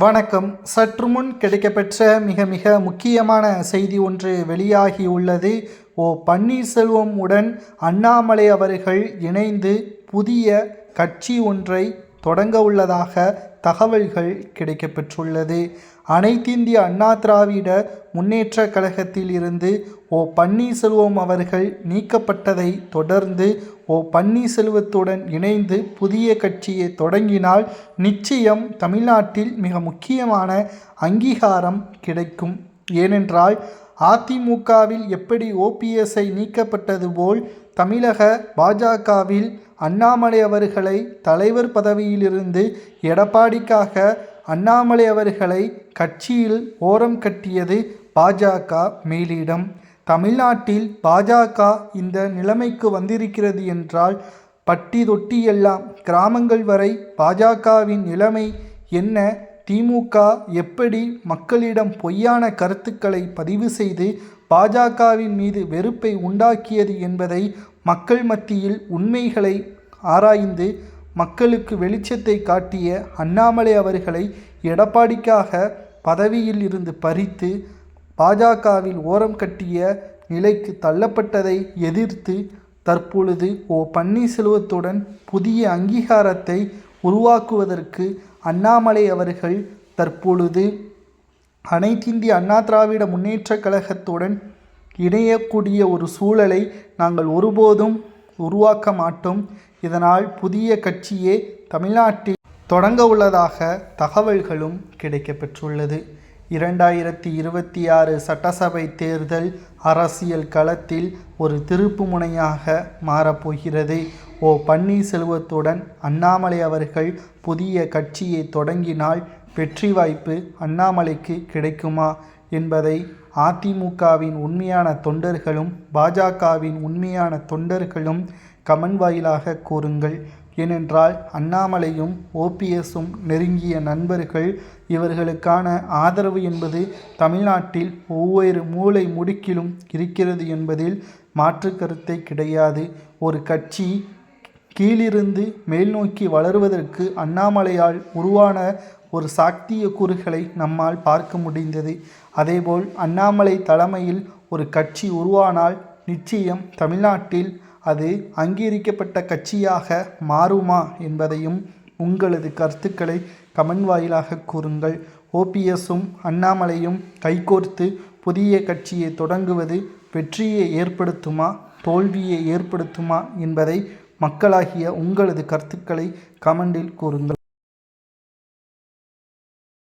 வணக்கம். சற்று முன் கிடைக்கப்பெற்ற மிக மிக முக்கியமான செய்தி ஒன்று வெளியாகியுள்ளது. பன்னீர்செல்வம் உடன் அண்ணாமலை அவர்கள் இணைந்து புதிய கட்சி ஒன்றை தொடங்க உள்ளதாக தகவல்கள் கிடைக்கப்பெற்றுள்ளது. அனைத்திந்திய அண்ணா திராவிட முன்னேற்ற கழகத்தில் இருந்து பன்னீர்செல்வம் அவர்கள் நீக்கப்பட்டதை தொடர்ந்து பன்னீர்செல்வத்துடன் இணைந்து புதிய கட்சியை தொடங்கினால் நிச்சயம் தமிழ்நாட்டில் மிக முக்கியமான அங்கீகாரம் கிடைக்கும். ஏனென்றால் அதிமுகவில் எப்படி ஓபிஎஸ்ஐ நீக்கப்பட்டது போல் தமிழக பாஜகவில் அண்ணாமலை அவர்களை தலைவர் பதவியிலிருந்து எடப்பாடிக்காக அண்ணாமலை அவர்களை கட்சியில் ஓரம் கட்டியது பாஜக மேலிடம். தமிழ்நாட்டில் பாஜக இந்த நிலைமைக்கு வந்திருக்கிறது என்றால் பட்டி தொட்டி எல்லாம் கிராமங்கள் வரை பாஜகவின் நிலைமை என்ன, திமுக எப்படி மக்களிடம் பொய்யான கருத்துக்களை பதிவு செய்து பாஜகவின் மீது வெறுப்பை உண்டாக்கியது என்பதை மக்கள் மத்தியில் உண்மைகளை ஆராய்ந்து மக்களுக்கு வெளிச்சத்தை காட்டிய அண்ணாமலை அவர்களை எடப்பாடிக்காக பதவியில் இருந்து பறித்து பாஜகவில் ஓரம் கட்டிய நிலைக்கு தள்ளப்பட்டதை எதிர்த்து தற்பொழுது பன்னீர்செல்வத்துடன் புதிய அங்கீகாரத்தை உருவாக்குவதற்கு அண்ணாமலை அவர்கள் தற்பொழுது அனைத்திந்திய அண்ணா திராவிட முன்னேற்ற கழகத்துடன் இணையக்கூடிய ஒரு சூழலை நாங்கள் ஒருபோதும் உருவாக்க மாட்டோம். இதனால் புதிய கட்சியே தமிழ்நாட்டில் தொடங்க உள்ளதாக தகவல்களும் கிடைக்கப்பெற்றுள்ளது. 2026 சட்டசபை தேர்தல் அரசியல் களத்தில் ஒரு திருப்பு முனையாக மாறப்போகிறது. பன்னீர்செல்வத்துடன் அண்ணாமலை அவர்கள் புதிய கட்சியை தொடங்கினால் வெற்றி வாய்ப்பு அண்ணாமலைக்கு கிடைக்குமா என்பதை அதிமுகவின் உண்மையான தொண்டர்களும் பாஜகவின் உண்மையான தொண்டர்களும் கமெண்ட் வாயிலாக கூறுங்கள். ஏனென்றால் அண்ணாமலையும் ஓபிஎஸும் நெருங்கிய நண்பர்கள். இவர்களுக்கான ஆதரவு என்பது தமிழ்நாட்டில் ஒவ்வொரு மூலை முடுக்கிலும் இருக்கிறது என்பதில் மாற்று கருத்தை கிடையாது. ஒரு கட்சி கீழிருந்து மேல் நோக்கி வளருவதற்கு அண்ணாமலையால் உருவான ஒரு சாத்திய கூறுகளை நம்மால் பார்க்க முடிந்தது. அதேபோல் அண்ணாமலை தலைமையில் ஒரு கட்சி உருவானால் நிச்சயம் தமிழ்நாட்டில் அது அங்கீகரிக்கப்பட்ட கட்சியாக மாறுமா என்பதையும் உங்களது கருத்துக்களை கமெண்ட் வாயிலாக கூறுங்கள். ஓபிஎஸும் அண்ணாமலையும் கைகோர்த்து புதிய கட்சியை தொடங்குவது வெற்றியை ஏற்படுத்துமா தோல்வியை ஏற்படுத்துமா என்பதை மக்களாகிய உங்களது கருத்துக்களை கமெண்டில் கூறுங்கள்.